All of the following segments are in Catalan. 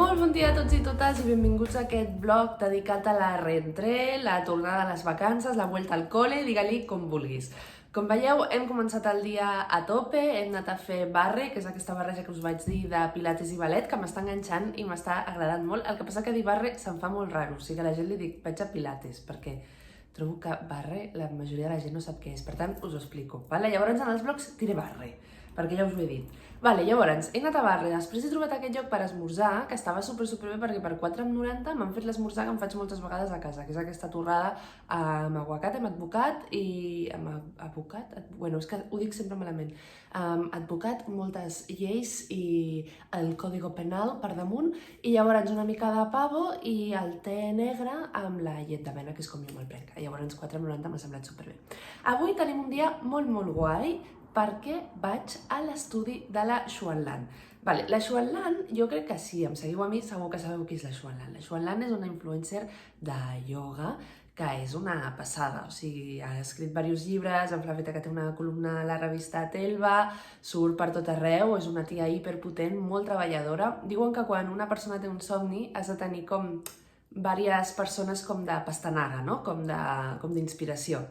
Molt bon dia a tots i totes i benvinguts a aquest vlog dedicat a la rentrée, la tornada a les vacances, la vuelta al cole, digue-li com vulguis. Com veieu, hem començat el dia a tope, hem anat a fer barre, que és aquesta barreja que us vaig dir de pilates i ballet, que m'està enganxant i m'està agradant molt. El que passa que dir barre se'm fa molt raro, o sigui que a la gent li dic vaig a pilates, perquè trobo que barre la majoria de la gent no sap què és, per tant us ho explico. Llavors en els vlogs diré barre, perquè ja us ho he dit. Llavors, he anat a barre, després he trobat aquest lloc per esmorzar, que estava superbé perquè per 4,90 m'han fet l'esmorzar que em faig moltes vegades a casa, que és aquesta torrada amb aguacate, amb advocat i... amb advocat? Bueno, és que ho dic sempre malament. Advocat, moltes lleis i el código penal per damunt, i llavors una mica de pavo i el te negre amb la llet d'avena, que és com jo me'l prenc. Llavors 4,90 m'ha semblat superbé. Avui tenim un dia molt guai, perquè vaig a l'estudi de la Xuan Lan. La Xuan Lan, jo crec que sí, em seguiu a mi, segur que sabeu qui és la Xuan Lan. La Xuan Lan és una influencer de ioga que és una passada, o sigui, ha escrit diversos llibres, en Flaveta que té una columna a la revista Telva, surt per tot arreu, és una tia hiperpotent, molt treballadora. Diuen que quan una persona té un somni has de tenir com diverses persones com de pastanaga, no? Com d'inspiració.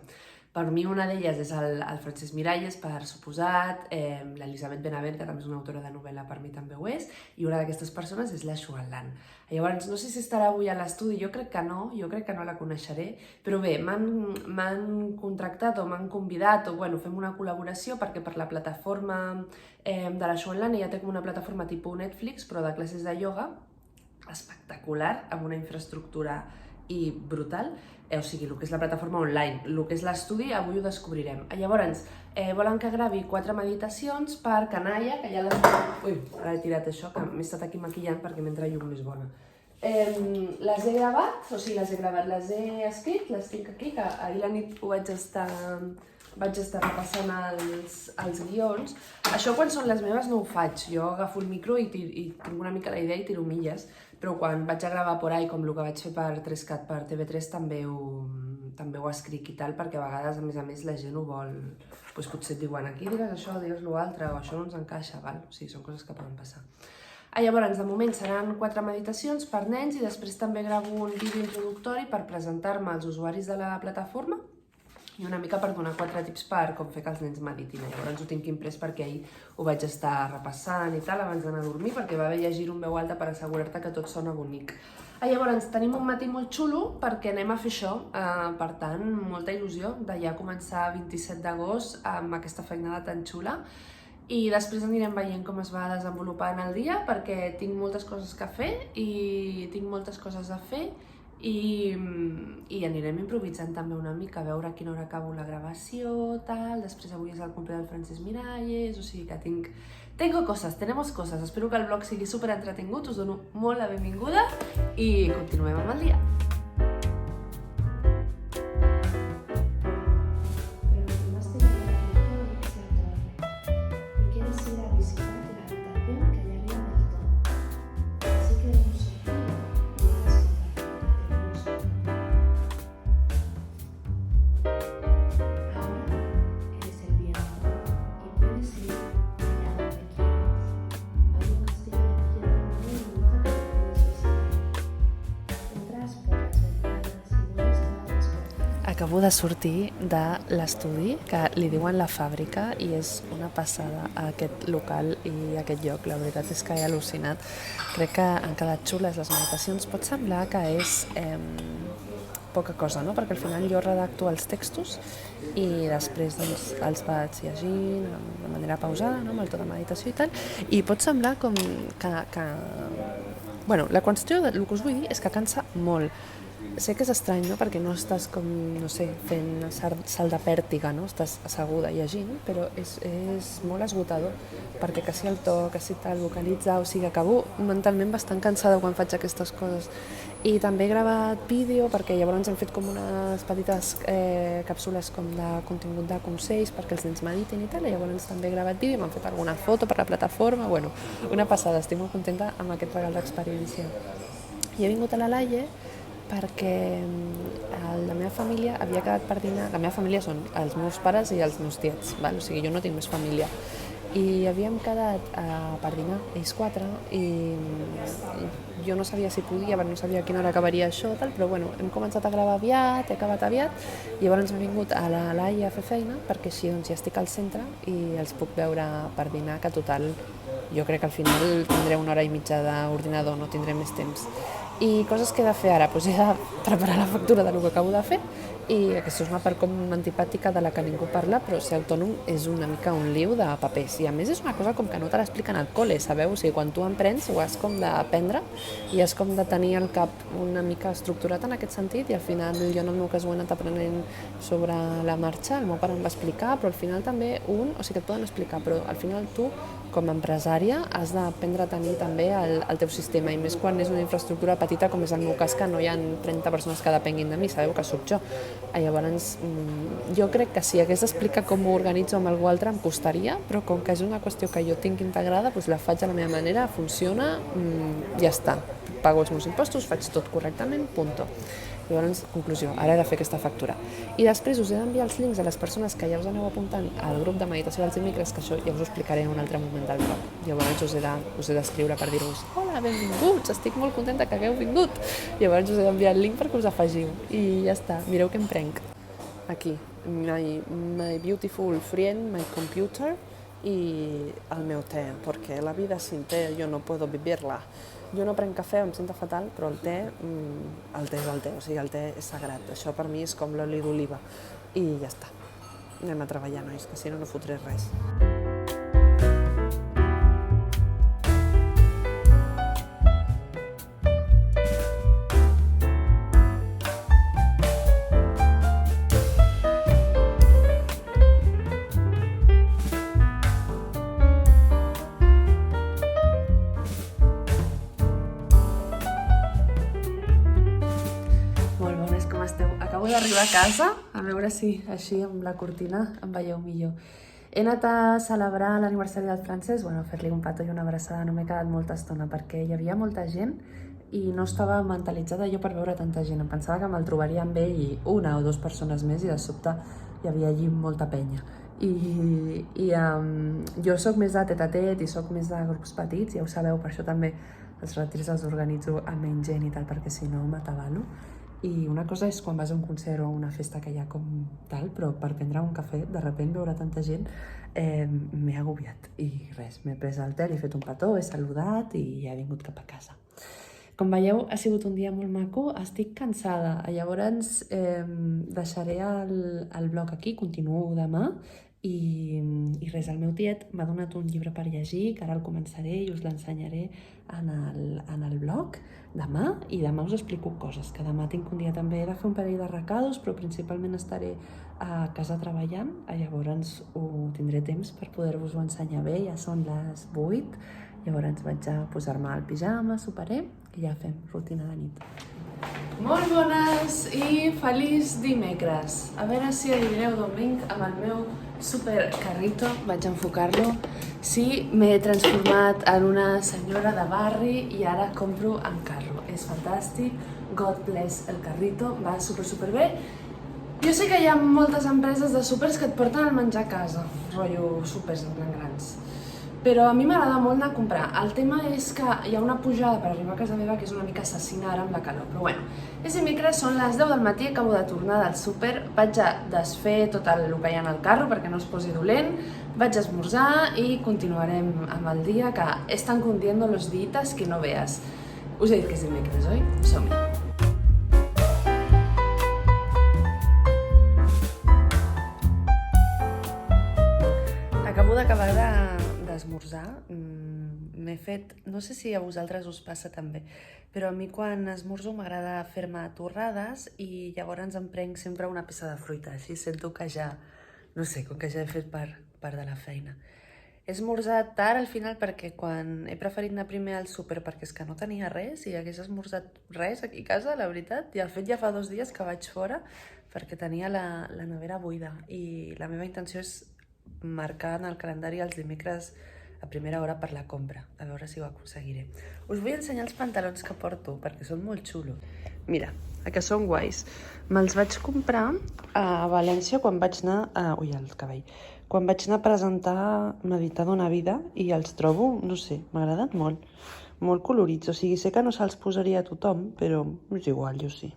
Per mi una d'elles és el Francesc Miralles, per suposat, l'Elisabet Benavent, que també és una autora de novel·la, per mi també ho és, i una d'aquestes persones és la Xuan Lan. Llavors, no sé si estarà avui a l'estudi, jo crec que no la coneixeré, però bé, m'han contractat o m'han convidat, o bueno, fem una col·laboració perquè per la plataforma de la Xuan Lan ella té com una plataforma tipus Netflix, però de classes de ioga, espectacular, amb una infraestructura i brutal, o sigui, el que és la plataforma online, el que és l'estudi, avui ho descobrirem. Llavors, volen que gravi 4 meditacions per canalla, que ja les... Ui, ara he tirat això, que m'he estat aquí maquillant perquè m'entra llum més bona. Les he gravat, o sigui, les he escrit, les tinc aquí, que ahir la nit ho vaig estar repassant els guions. Això quan són les meves no ho faig, jo agafo el micro i tinc una mica la idea i tiro milles, però quan vaig a gravar por ahí, com el que vaig fer per 3CAT, per TV3, també ho escric i tal, perquè a vegades, a més, la gent ho vol... Potser et diuen, aquí digues això, digues l'altre, o això no ens encaixa, val? O sigui, són coses que poden passar. Llavors, de moment seran 4 meditacions per nens i després també gravo un vídeo introductori per presentar-me als usuaris de la plataforma i una mica per donar 4 tips per com fer que els nens meditin. Llavors ho tinc imprès perquè ahir ho vaig estar repassant i tal abans d'anar a dormir, perquè va bé llegir-ho en veu alta per assegurar-te que tot sona bonic. Llavors tenim un matí molt xulo perquè anem a fer això, per tant, molta il·lusió de ja començar 27 d'agost amb aquesta feinada tan xula. I després anirem veient com es va desenvolupant el dia perquè tinc moltes coses que fer i tinc moltes coses a fer i anirem improvisant també una mica, a veure a quina hora acabo la gravació, tal. Després avui és el cumple del Francesc Miralles, o sigui que tenemos cosas. Espero que el vlog sigui super entretingut, us dono molt la benvinguda i continuem amb el dia. Acabo de sortir de l'estudi, que li diuen la fàbrica, i és una passada aquest local i aquest lloc. La veritat és que he al·lucinat. Crec que han quedat xules les meditacions. Pot semblar que és poca cosa, no? Perquè al final jo redacto els textos i després els vaig llegint de manera pausada, no? Amb el to de meditació i tal, i pot semblar com que... Bueno, la qüestió del que us vull dir és que cansa molt. Sé que és estrany, no? Perquè no estàs com, no sé, fent salt de pèrtiga, no? Estàs asseguda llegint, però és molt esgotador, perquè que si el to, que si tal, vocalitzar, o sigui, acabo mentalment bastant cansada quan faig aquestes coses. I també he gravat vídeo, perquè llavors hem fet com unes petites càpsules com de contingut de consells perquè els nens meditin i tal, i llavors també he gravat vídeo, m'han fet alguna foto per la plataforma, bueno, una passada, estic molt contenta amb aquest regal d'experiència. I he vingut a la Laie perquè la meva família havia quedat per dinar. La meva família són els meus pares i els meus tiets, o sigui, jo no tinc més família. I havíem quedat per dinar, ells 4, i jo no sabia si podia, no sabia a quina hora acabaria això, tal, però bueno, hem començat a gravar aviat, he acabat aviat, i llavors hem vingut a la Laia a fer feina, perquè així doncs, ja estic al centre i els puc veure per dinar, que total, jo crec que al final tindré 1 hora i mitja d'ordinador, no tindré més temps. I coses que he de fer ara, doncs he de preparar la factura del que acabo de fer, i aquesta és una part com antipàtica de la que ningú parla, però ser autònom és una mica un liu de papers, i a més és una cosa com que no te l'expliquen al col·le, sabeu? O sigui, quan tu emprens ho has com d'aprendre i has com de tenir el cap una mica estructurat en aquest sentit, i al final jo en el meu cas ho he anat aprenent sobre la marxa, el meu pare em va explicar, però al final també o sigui que et poden explicar, però al final tu com a empresària has d'aprendre a tenir també el teu sistema, i més quan és una infraestructura petita com és el meu cas, que no hi ha 30 persones que depenguin de mi, sabeu que sóc jo. Llavors, jo crec que si hagués d'explicar com ho organitzo amb algú altre em costaria, però com que és una qüestió que jo tinc integrada, doncs la faig a la meva manera, funciona, ja està. Pago els meus impostos, faig tot correctament, punto. Llavors, conclusió, ara he de fer aquesta factura. I després us he d'enviar els links a les persones que ja us aneu apuntant al grup de meditació dels dimecres, que això ja us ho explicaré en un altre moment del blog. Llavors us he d'escriure per dir-vos hola, benvinguts, estic molt contenta que hagueu vingut. Llavors us he d'enviar el link perquè us afegiu. I ja està, mireu què em prenc. Aquí, my beautiful friend, my computer i el meu té, perquè la vida sin té yo no puedo vivirla. Jo no prenc cafè, em sento fatal, però el té és el té, o sigui, el té és sagrat. Això per mi és com l'oli d'oliva. I ja està. Anem a treballar, nois, que si no, no fotré res. Acabo d'arribar a casa, a veure si així amb la cortina em veieu millor. He anat a celebrar l'aniversari del Francesc, bueno, a fer-li un petó i una abraçada, no m'he quedat molta estona perquè hi havia molta gent i no estava mentalitzada jo per veure tanta gent. Em pensava que me'l trobaria amb ell i 1 o 2 persones més i de sobte hi havia allí molta penya. Jo soc més de tet-a-tet i soc més de grups petits, ja ho sabeu, per això també els retirs els organitzo amb menys gent i tal, perquè si no m'atabalo. I una cosa és quan vas a un concert o a una festa que hi ha com tal, però per prendre un cafè, de sobte veure tanta gent, m'he agobiat. I res, m'he pres el té, he fet un petó, he saludat i he vingut cap a casa. Com veieu, ha sigut un dia molt maco, estic cansada. Llavors deixaré el blog aquí, continuo demà. I res, el meu tiet m'ha donat un llibre per llegir, que ara el començaré i us l'ensenyaré en el blog demà, i demà us explico coses, que demà tinc un dia també de fer un parell de recados, però principalment estaré a casa treballant, llavors tindré temps per poder-vos-ho ensenyar bé, ja són les 8, llavors vaig a posar-me al pijama, soparé i ja fem rutina de nit. Molt bones i feliç dimecres! A veure si adivineu d'on vinc amb el meu super carrito, vaig a enfocar-lo. Sí, m'he transformat en una senyora de barri i ara compro en carro. És fantàstic, God bless el carrito, va super bé. Jo sé que hi ha moltes empreses de súpers que et porten el menjar a casa, rotllo súpers en plan grans. Però a mi m'agrada molt anar a comprar. El tema és que hi ha una pujada per arribar a casa meva que és una mica assassina ara amb la calor. Però bueno, és dimecres, són les 10 del matí, acabo de tornar del súper, vaig a desfer tot el que hi ha al carro perquè no es posi dolent, vaig a esmorzar i continuarem amb el dia, que estan cundiendo los días que no veas. Us he dit que és dimecres, oi? Som-hi! Acabo d'acabar d'esmorzar, m'he fet, no sé si a vosaltres us passa també, però a mi quan esmorzo m'agrada fer-me torrades i llavors em prenc sempre una peça de fruita, així sento que ja, no sé, com que ja he fet part de la feina. He esmorzat tard al final perquè quan he preferit anar primer al súper perquè és que no tenia res i hagués esmorzat res aquí a casa, la veritat, i de fet ja fa 2 dies que vaig fora perquè tenia la nevera buida i la meva intenció és marcar en el calendari els dimecres a primera hora per la compra, a veure si ho aconseguiré. Us vull ensenyar els pantalons que porto, perquè són molt xulos. Mira, que són guais. Me'ls vaig comprar a València quan vaig anar... Ui, el cabell. Quan vaig anar a presentar Meditar d'una vida i els trobo, no sé, m'agraden molt. molt colorits. O sigui, sé que no se'ls posaria a tothom, però és igual, jo sí.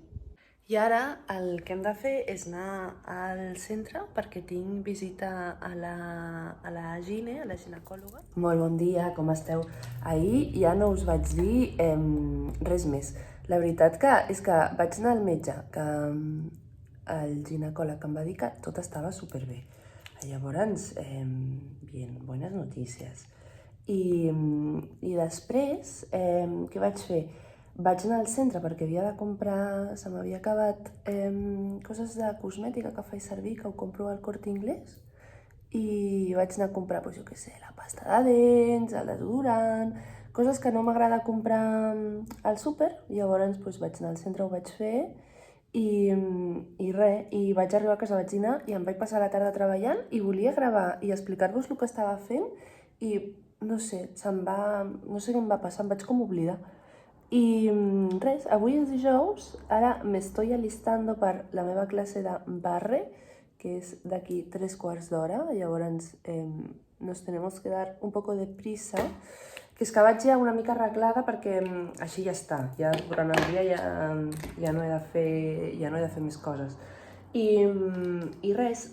I ara el que hem de fer és anar al centre perquè tinc visita a la Gine, a la ginecòloga. Molt bon dia, com esteu? Ahir ja no us vaig dir res més. La veritat és que vaig anar al metge, que el ginecòleg em va dir que tot estava superbé. Llavors, bien, buenas noticias. I després, què vaig fer? Vaig anar al centre perquè havia de comprar, se m'havia acabat coses de cosmètica que faig servir, que ho compro al Corte Inglés, i vaig anar a comprar, doncs, jo què sé, la pasta de dents, el desodorant, coses que no m'agrada comprar al súper. Llavors doncs, vaig anar al centre, ho vaig fer, i res, i vaig arribar a casa, vaig dinar i em vaig passar la tarda treballant i volia gravar i explicar-vos el que estava fent i no sé, no sé què em va passar, em vaig com oblidar. I res, avui és dijous, ara m'estoy alistando per la meva classe de barre, que és d'aquí 3 quarts d'hora, llavors nos tenemos que dar un poco de prisa, que és que vaig ja una mica arreglada perquè així ja està, ja durant el dia ja no he de fer més coses. I res,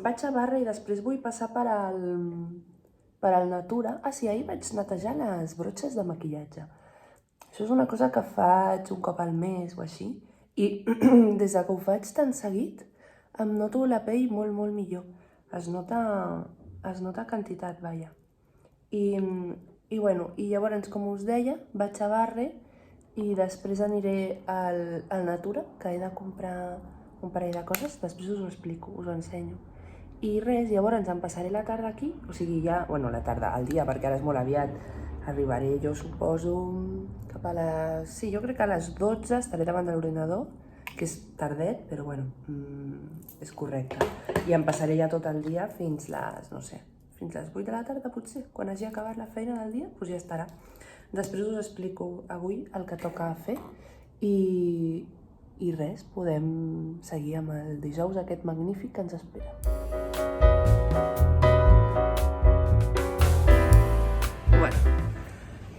vaig a barre i després vull passar per al Natura. Ah, sí, ahir vaig netejar les brotxes de maquillatge. Això és una cosa que faig un cop al mes o així, i des que ho faig tan seguit em noto la pell molt, molt millor. Es nota quantitat, vaja. I bueno, i llavors, com us deia, vaig a barre i després aniré al Natura, que he de comprar un parell de coses, després us ho explico, us ho ensenyo. I res, llavors em passaré la tarda aquí, o sigui ja, bueno, la tarda, el dia, perquè ara és molt aviat, arribaré, jo suposo, cap a les... Sí, jo crec que a les 12 estaré davant de l'ordinador, que és tardet, però bueno, és correcte. I em passaré ja tot el dia fins les, no sé, fins les 8 de la tarda potser, quan hagi acabat la feina del dia, doncs ja estarà. Després us explico avui el que toca fer i res, podem seguir amb el dijous aquest magnífic que ens espera. Bueno,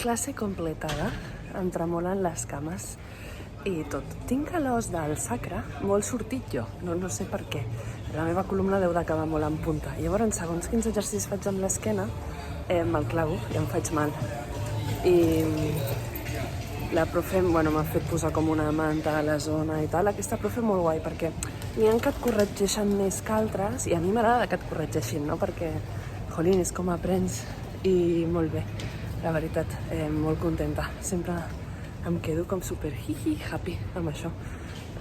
classe completada, em tremolen les cames i tot. Tinc l'os del sacre molt sortit jo, no sé per què. La meva columna deu d'acabar molt en punta. Llavors, segons quins exercicis faig amb l'esquena, me'l clavo i em faig mal. I la profe, bueno, m'ha fet posar com una manta a la zona i tal. Aquesta profe molt guai, perquè n'hi ha que et corregeixen més que altres, i a mi m'agrada que et corregeixin, no? Perquè, jolín, és com aprens, i molt bé, la veritat, molt contenta. Sempre em quedo com super happy amb això.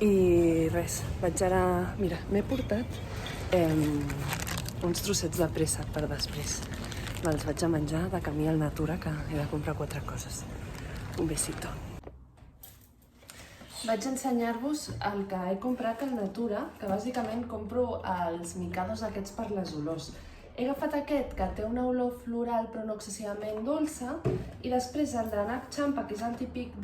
I res, vaig ara... Mira, m'he portat uns trossets de préssec per després. Me'ls vaig a menjar de camí al Natura, que he de comprar 4 coses. Un besito. Vaig ensenyar-vos el que he comprat al Natura, que bàsicament compro els micados aquests per les olors. He agafat aquest, que té una olor floral però no excessivament dolça, i després el de Nac Champa, que és el típic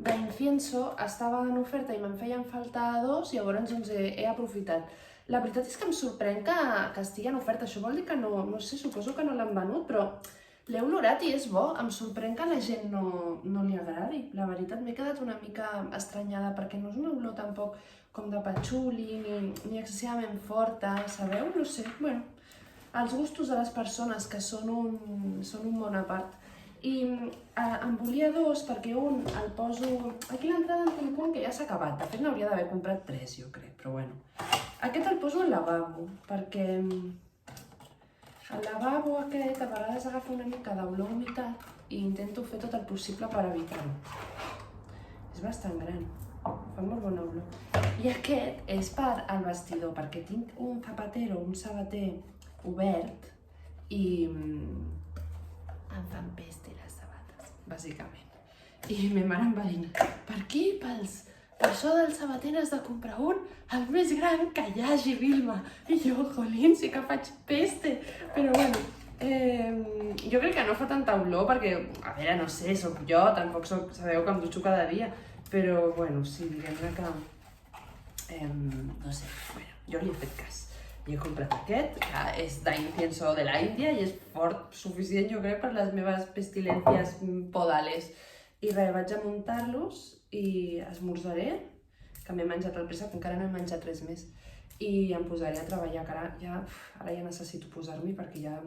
d'incienso, estava en oferta i me'n feien falta 2, llavors doncs he aprofitat. La veritat és que em sorprèn que estigui en oferta. Això vol dir que no sé, suposo que no l'han venut, però l'he olorat i és bo. Em sorprèn que a la gent no li agradi. La veritat, m'he quedat una mica estranyada perquè no és una olor tampoc com de patxuli ni excessivament forta, sabeu? No sé, bueno, els gustos de les persones, que són un món a part. I em volia 2 perquè un el poso... Aquí a l'entrada en tinc un que ja s'ha acabat. De fet, n'hauria d'haver comprat 3, jo crec, però bueno. Aquest el poso al lavabo, perquè el lavabo aquest a vegades agafa una mica d'olor humitat i intento fer tot el possible per evitar-ho. És bastant gran, fa molt bona olor. I aquest és per al vestidor, perquè tinc un zapatero, un sabater obert i em fan peste les sabates, bàsicament. I ma mare em va dir, per aquí, per això del sabater has de comprar un, el més gran que hi hagi, Vilma. I jo, jolín, sí que faig peste. Però bueno, jo crec que no fa tanta olor perquè, a veure, no sé, soc jo, tampoc sabeu que em dutxo cada dia. Però bueno, sí, diguem-ne que, no sé, bueno, jo li he fet cas. I he comprat aquest, que és d'incienso de la Índia i és fort, suficient, jo crec, per les meves pestilències podales. I res, vaig a muntar-los i esmorzaré, que m'he menjat el préssec, encara no he menjat res més. I em posaré a treballar, que ara ja necessito posar-m'hi perquè hi ha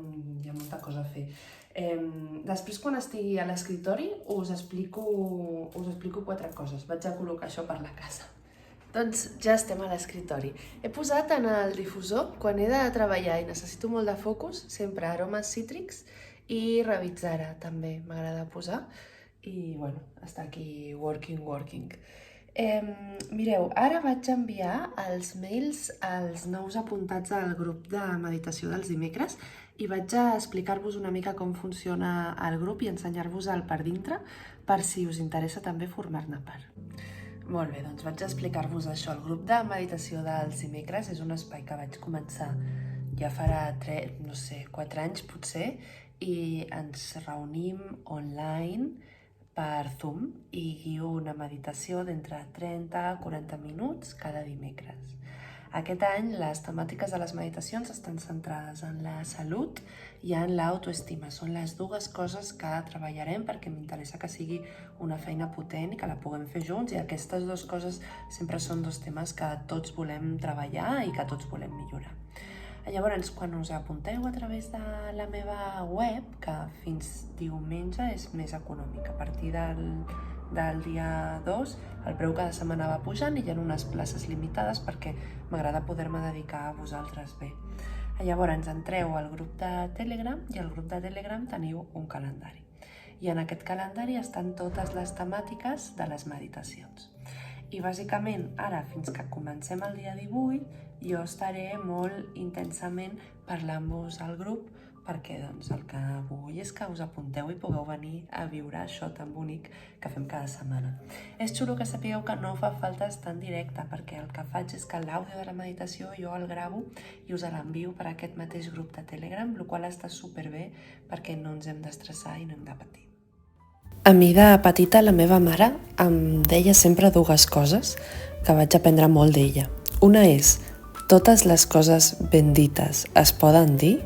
molta cosa a fer. Després, quan estigui a l'escriptori, us explico 4 coses. Vaig a col·locar això per la casa. Doncs ja estem a l'escriptori. He posat en el difusor, quan he de treballar i necessito molt de focus, sempre aromes cítrics i Rabitzara també m'agrada posar. I bueno, està aquí working. Mireu, ara vaig enviar els mails als nous apuntats al grup de meditació dels dimecres i vaig a explicar-vos una mica com funciona el grup i ensenyar-vos-el per dintre per si us interessa també formar-ne part. Molt bé, doncs vaig a explicar-vos això. El grup de meditació dels dimecres és un espai que vaig començar ja farà 4 anys potser i ens reunim online per Zoom i guio una meditació d'entre 30 a 40 minuts cada dimecres. Aquest any les temàtiques de les meditacions estan centrades en la salut i en l'autoestima. Són les 2 coses que treballarem perquè m'interessa que sigui una feina potent i que la puguem fer junts i aquestes 2 coses sempre són 2 temes que tots volem treballar i que tots volem millorar. Llavors, quan us apunteu a través de la meva web, que fins diumenge és més econòmic, a partir del dia 2 el preu cada setmana va pujant i hi ha unes places limitades perquè m'agrada poder-me dedicar a vosaltres bé. Llavors, entreu al grup de Telegram i al grup de Telegram teniu un calendari. I en aquest calendari estan totes les temàtiques de les meditacions. I bàsicament, ara, fins que comencem el dia 18, jo estaré molt intensament parlant-vos al grup perquè doncs, el que vull és que us apunteu i pugueu venir a viure això tan bonic que fem cada setmana. És xulo que sapigueu que no fa falta estar en directe perquè el que faig és que l'àudio de la meditació jo el gravo i us l'envio per aquest mateix grup de Telegram, el qual està superbé perquè no ens hem d'estressar i no hem de patir. A mi de petita la meva mare em deia sempre 2 coses que vaig aprendre molt d'ella. Una és, totes les coses ben dites es poden dir,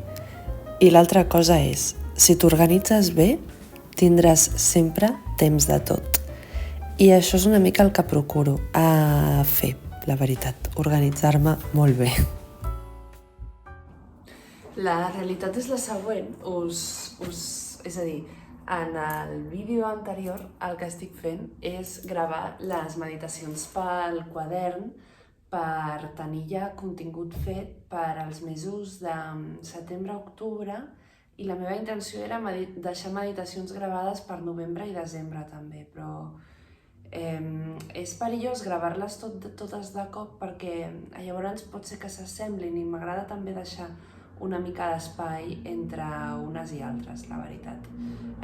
i l'altra cosa és, si t'organitzes bé, tindràs sempre temps de tot. I això és una mica el que procuro a fer, la veritat, organitzar-me molt bé. La realitat és la següent, és a dir, en el vídeo anterior el que estic fent és gravar les meditacions pel quadern per tenir ja contingut fet per als mesos de setembre a octubre i la meva intenció era deixar meditacions gravades per novembre i desembre també, però és perillós gravar-les totes de cop perquè llavors pot ser que s'assemblin i m'agrada també deixar una mica d'espai entre unes i altres, la veritat.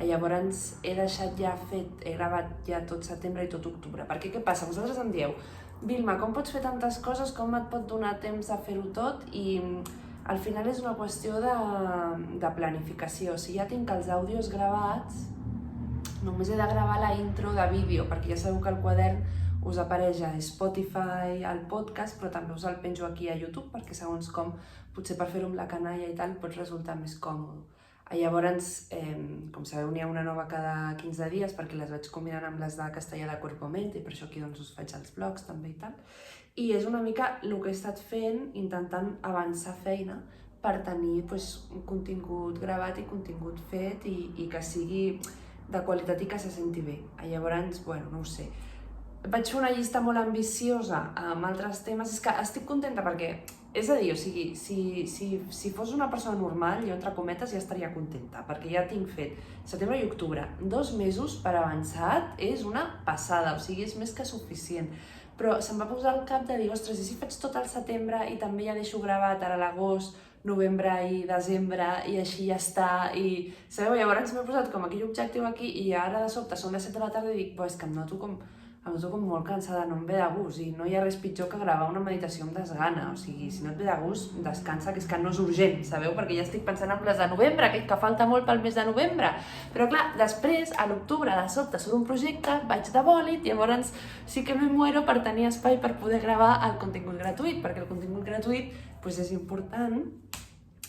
Llavors he deixat ja fet, he gravat ja tot setembre i tot octubre, perquè què passa? Vosaltres em dieu, Vilma, com pots fer tantes coses, com et pot donar temps de fer-ho tot? I al final és una qüestió de planificació. Si ja tinc els àudios gravats, només he de gravar la intro de vídeo, perquè ja sabeu que el quadern us apareix a Spotify, al podcast, però també us el penjo aquí a YouTube, perquè segons com, potser per fer-ho amb la canalla i tal, pot resultar més còmode. Llavors, com sabeu, n'hi ha una nova cada 15 dies, perquè les vaig combinant amb les de Castellà de Cuerpo Mente, i per això aquí doncs, us faig els vlogs també i tal. I és una mica el que he estat fent, intentant avançar feina per tenir un contingut gravat i contingut fet i que sigui de qualitat i que se senti bé. Llavors, bueno, no ho sé. Vaig fer una llista molt ambiciosa amb altres temes. És que estic contenta perquè, és a dir, o sigui, si fos una persona normal, jo entre cometes ja estaria contenta, perquè ja tinc fet setembre i octubre. 2 mesos per avançat és una passada, o sigui, és més que suficient. Però se'm va posar al cap de dir, ostres, i si faig tot el setembre i també ja deixo gravat ara l'agost, novembre i desembre i així ja està, i sabeu, llavors m'he posat com aquell objectiu aquí i ara de sobte són les 7 de la tarda i dic, és que em noto com em noto com molt cansada, no em ve de gust, i no hi ha res pitjor que gravar una meditació amb desgana, o sigui, si no et ve de gust, descansa, que és que no és urgent, sabeu? Perquè ja estic pensant en les de novembre, que falta molt pel mes de novembre, però clar, després, a l'octubre, de sobte surt un projecte, vaig de bòlit, i llavors sí que me muero per tenir espai per poder gravar el contingut gratuït, perquè el contingut gratuït és important,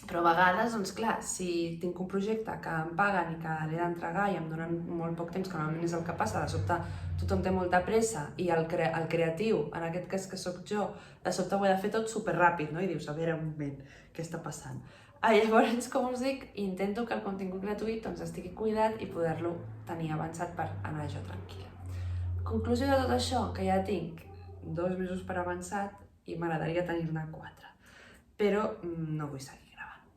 però a vegades, doncs clar, si tinc un projecte que em paguen i que l'he d'entregar i em donen molt poc temps, que normalment és el que passa, de sobte tothom té molta pressa i el creatiu, en aquest cas que sóc jo, de sobte ho he de fer tot superràpid, no? I dius, a veure, un moment, què està passant? Llavors, com us dic, intento que el contingut gratuït estigui cuidat i poder-lo tenir avançat per anar jo tranquil·la. Conclusió de tot això, que ja tinc 2 mesos per avançat i m'agradaria tenir-ne 4, però no vull seguir.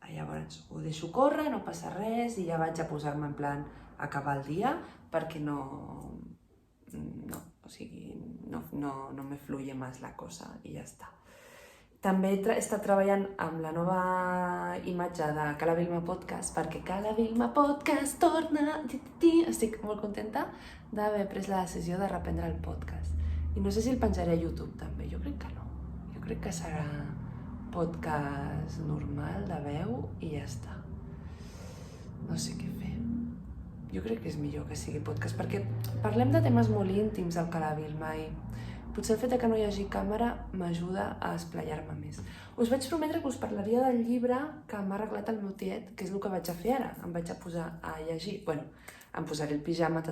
Llavors ho deixo córrer, no passa res i ja vaig a posar-me en plan acabar el dia perquè no me fluye más la cosa i ja està. També he estat treballant amb la nova imatge de Cala Vilma Podcast perquè Cala Vilma Podcast torna! Estic molt contenta d'haver pres la decisió de reprendre el podcast. I no sé si el penjaré a YouTube també, jo crec que no. Jo crec que serà podcast normal de veu i ja està. No sé què fer. Jo crec que és millor que sigui podcast perquè parlem de temes molt íntims al Cala Vilma i potser el fet que no hi hagi càmera m'ajuda a esplaiar-me més. Us vaig prometre que us parlaria del llibre que m'ha arreglat el meu tiet, que és el que vaig a fer ara. Em vaig a posar a llegir. Em posaré el pijama,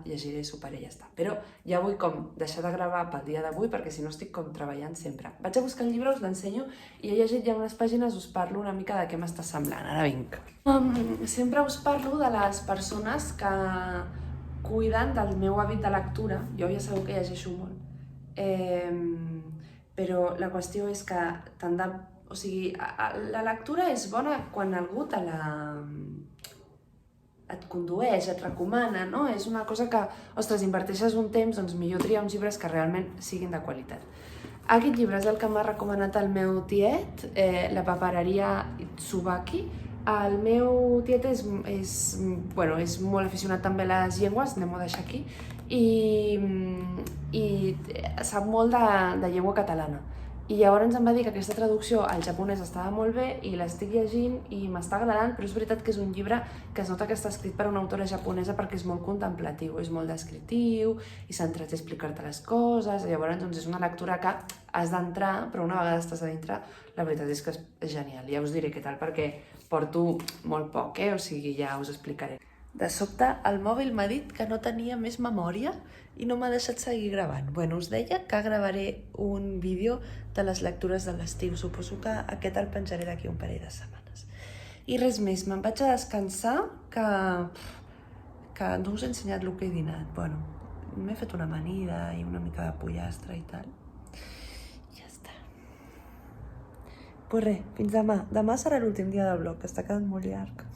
llegiré, soparé i ja està. Però ja vull deixar de gravar pel dia d'avui perquè si no estic treballant sempre. Vaig a buscar el llibre, us l'ensenyo i he llegit ja unes pàgines, us parlo una mica de què m'està semblant. Ara vinc. Sempre us parlo de les persones que cuiden del meu hàbit de lectura. Jo ja sabeu que llegeixo molt. Però la qüestió és que la lectura és bona quan algú et condueix, et recomana, no? És una cosa que, ostres, inverteixes un temps, doncs millor triar uns llibres que realment siguin de qualitat. Aquest llibre és el que m'ha recomanat el meu tiet, La papereria Tsubaki. El meu tiet és molt aficionat també a les llengües, anem-ho a deixar aquí, i sap molt de llengua catalana. I llavors em va dir que aquesta traducció al japonès estava molt bé i l'estic llegint i m'està agradant, però és veritat que és un llibre que es nota que està escrit per una autora japonesa perquè és molt contemplatiu, és molt descriptiu i s'entreté a explicar-te les coses. Llavors és una lectura que has d'entrar, però una vegada estàs a dintre, la veritat és que és genial. Ja us diré què tal perquè porto molt poc, o sigui, ja us explicaré. De sobte, el mòbil m'ha dit que no tenia més memòria i no m'ha deixat seguir gravant. Us deia que gravaré un vídeo de les lectures de l'estiu. Suposo que aquest el penjaré d'aquí un parell de setmanes. I res més, me'n vaig a descansar, que no us he ensenyat el que he dinat. M'he fet una amanida i una mica de pollastre i tal. I ja està. Pues res, fins demà. Demà serà l'últim dia del vlog, que està quedant molt llarg.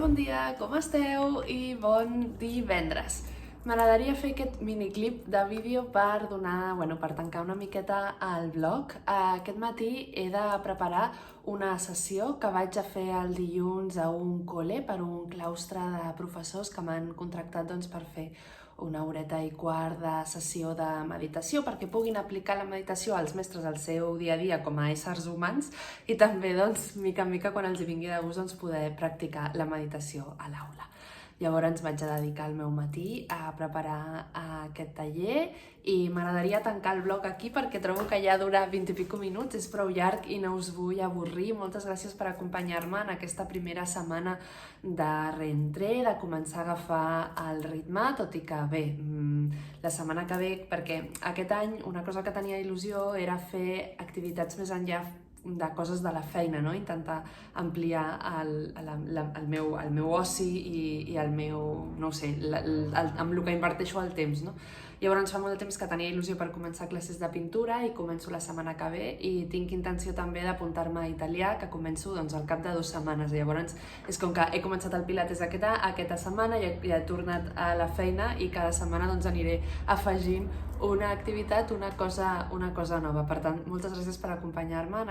Bon dia, com esteu? I bon divendres. M'agradaria fer aquest miniclip de vídeo per tancar una miqueta el vlog. Aquest matí he de preparar una sessió que vaig a fer el dilluns a un col·le per un claustre de professors que m'han contractat per fer 1 horeta i quart de sessió de meditació perquè puguin aplicar la meditació als mestres al seu dia a dia com a éssers humans i també, mica en mica, quan els hi vingui de gust, poder practicar la meditació a l'aula. Llavors vaig a dedicar el meu matí a preparar aquest taller i m'agradaria tancar el vlog aquí perquè trobo que ja dura 20 i pico minuts, és prou llarg i no us vull avorrir. Moltes gràcies per acompanyar-me en aquesta primera setmana de reentré, de començar a agafar el ritme, tot i que bé, la setmana que ve, perquè aquest any una cosa que tenia il·lusió era fer activitats més enllà de coses de la feina, no? Intentar ampliar el meu oci i el meu, no ho sé, amb el que inverteixo el temps, no? Llavors fa molt de temps que tenia il·lusió per començar classes de pintura i començo la setmana que ve i tinc intenció també d'apuntar-me a italià, que començo doncs, al cap de 2 setmanes. Llavors és com que he començat el pilates aquesta setmana i he tornat a la feina i cada setmana doncs, aniré afegint una activitat, una cosa nova. Per tant, moltes gràcies per acompanyar-me en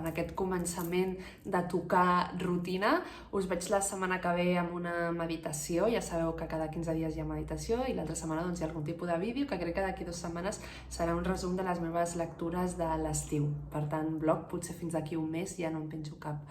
aquest començament de tocar rutina. Us veig la setmana que ve amb una meditació. Ja sabeu que cada 15 dies hi ha meditació i l'altra setmana doncs, hi ha algun tipus de vídeo que crec que d'aquí 2 setmanes serà un resum de les meves lectures de l'estiu. Per tant, blog, potser fins d'aquí un mes ja no en penjo cap.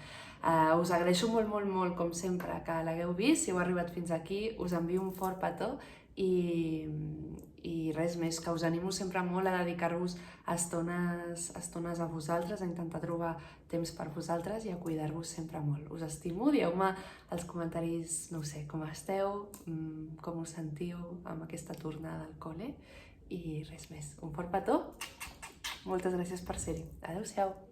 Us agraeixo molt, molt, molt, com sempre, que l'hagueu vist. Si heu arribat fins aquí, us envio un fort petó i res més, que us animo sempre molt a dedicar-vos estones a vosaltres, a intentar trobar temps per vosaltres i a cuidar-vos sempre molt. Us estimo, dieu-me als comentaris, no ho sé, com esteu, com us sentiu amb aquesta tornada al col·le i res més. Un fort petó, moltes gràcies per ser-hi. Adéu-siau.